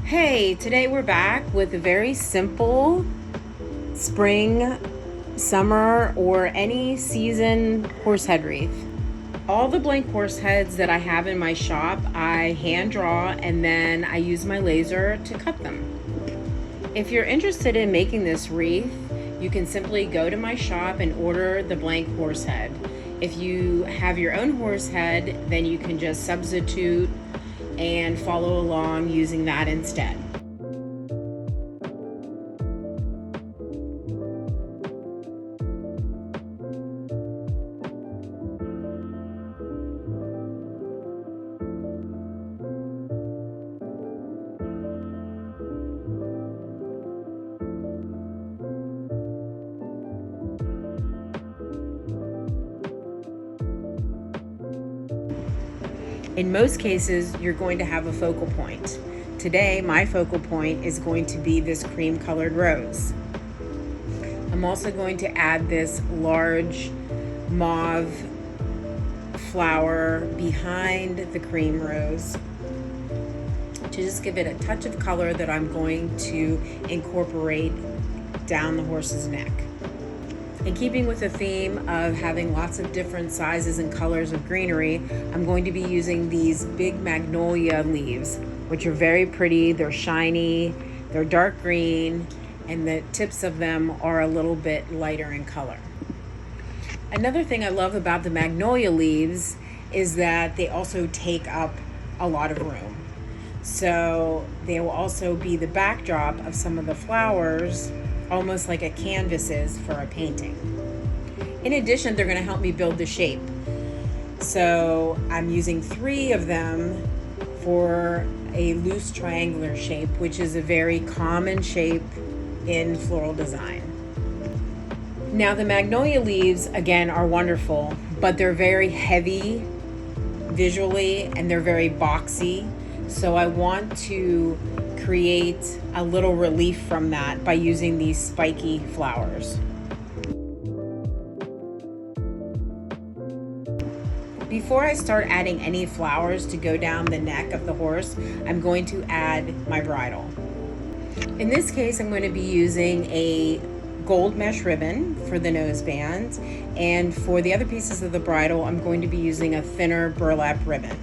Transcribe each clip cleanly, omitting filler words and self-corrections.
Hey, today we're back with a very simple spring, summer, or any season horse head wreath. All the blank horse heads that I have in my shop, I hand draw and then I use my laser to cut them. If you're interested in making this wreath, you can simply go to my shop and order the blank horse head. If you have your own horse head, then you can just substitute and follow along using that instead. In most cases, you're going to have a focal point. Today, my focal point is going to be this cream colored rose. I'm also going to add this large mauve flower behind the cream rose to just give it a touch of color that I'm going to incorporate down the horse's neck. In keeping with the theme of having lots of different sizes and colors of greenery, I'm going to be using these big magnolia leaves, which are very pretty. They're shiny, they're dark green, and the tips of them are a little bit lighter in color. Another thing I love about the magnolia leaves is that they also take up a lot of room. So they will also be the backdrop of some of the flowers, almost like a canvas is for a painting. In addition, they're going to help me build the shape. So I'm using 3 of them for a loose triangular shape, which is a very common shape in floral design. Now the magnolia leaves, again, are wonderful, but they're very heavy visually and they're very boxy. So I want to create a little relief from that by using these spiky flowers. Before I start adding any flowers to go down the neck of the horse, I'm going to add my bridle. In this case, I'm going to be using a gold mesh ribbon for the noseband, and for the other pieces of the bridle, I'm going to be using a thinner burlap ribbon.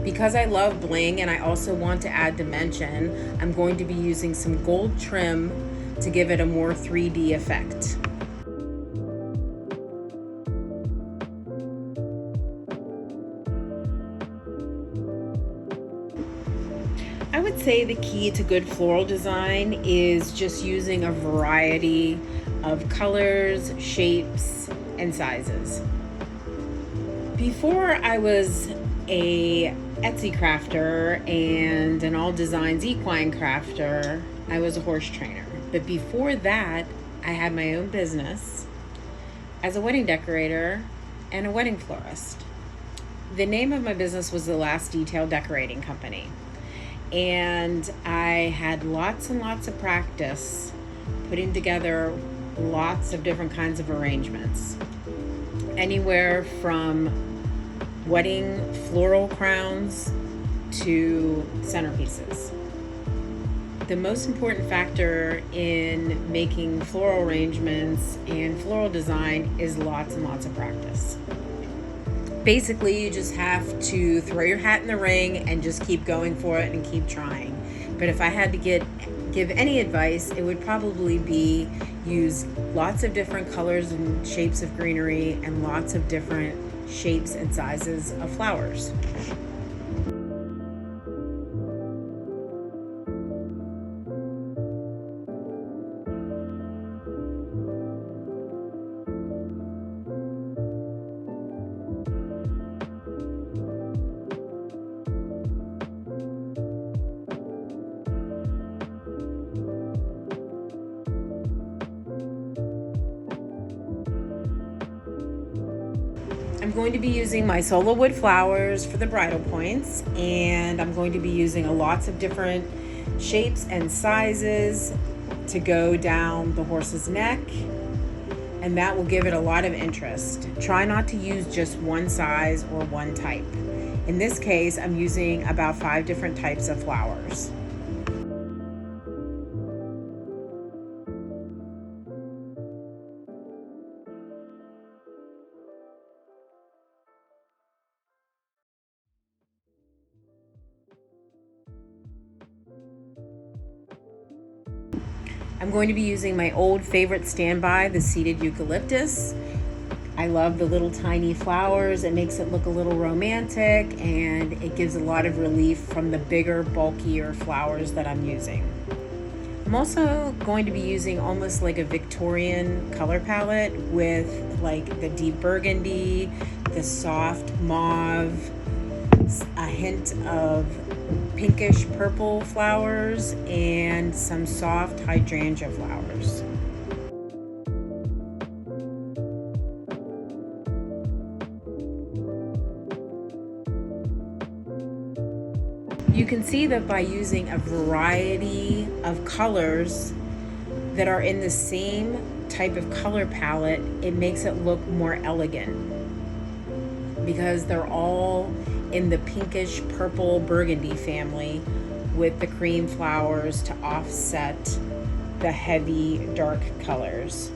Because I love bling and I also want to add dimension, I'm going to be using some gold trim to give it a more 3D effect. I would say the key to good floral design is just using a variety of colors, shapes, and sizes. Before I was a Etsy crafter and an all designs equine crafter, I was a horse trainer. But before that, I had my own business as a wedding decorator and a wedding florist. The name of my business was The Last Detail Decorating Company. And I had lots and lots of practice putting together lots of different kinds of arrangements. Anywhere from wedding floral crowns to centerpieces. The most important factor in making floral arrangements and floral design is lots and lots of practice. Basically, you just have to throw your hat in the ring and just keep going for it and keep trying. But if I had to give any advice, it would probably be use lots of different colors and shapes of greenery and lots of different shapes and sizes of flowers. I'm going to be using my solo wood flowers for the bridal points, and I'm going to be using lots of different shapes and sizes to go down the horse's neck, and that will give it a lot of interest. Try not to use just one size or one type. In this case, I'm using about 5 different types of flowers. I'm going to be using my old favorite standby, the seeded eucalyptus. I love the little tiny flowers. It makes it look a little romantic, and it gives a lot of relief from the bigger, bulkier flowers that I'm using. I'm also going to be using almost like a Victorian color palette with like the deep burgundy, the soft mauve, a hint of pinkish purple flowers, and some soft hydrangea flowers. You can see that by using a variety of colors that are in the same type of color palette, it makes it look more elegant because they're all in the pinkish purple burgundy family with the cream flowers to offset the heavy dark colors.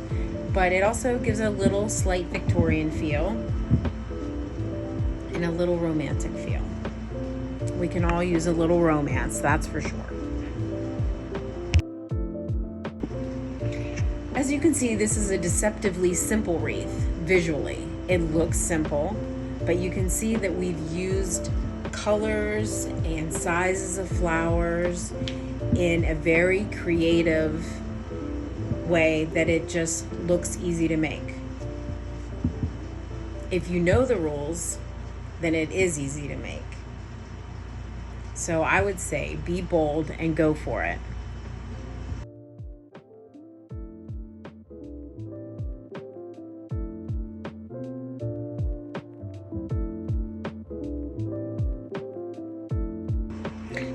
But it also gives a little slight Victorian feel and a little romantic feel. We can all use a little romance, that's for sure. As you can see, this is a deceptively simple wreath visually. It looks simple, but you can see that we've used colors and sizes of flowers in a very creative way that it just looks easy to make. If you know the rules, then it is easy to make. So I would say be bold and go for it.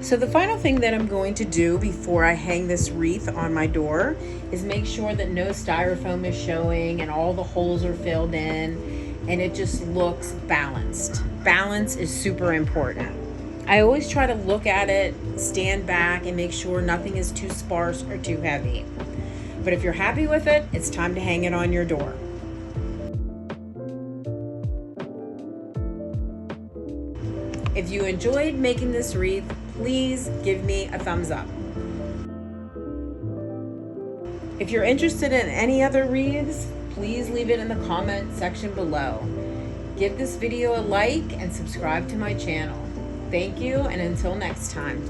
So the final thing that I'm going to do before I hang this wreath on my door is make sure that no styrofoam is showing and all the holes are filled in and it just looks balanced. Balance is super important. I always try to look at it, stand back, and make sure nothing is too sparse or too heavy. But if you're happy with it, it's time to hang it on your door. If you enjoyed making this wreath, please give me a thumbs up. If you're interested in any other wreaths, please leave it in the comment section below. Give this video a like and subscribe to my channel. Thank you, and until next time.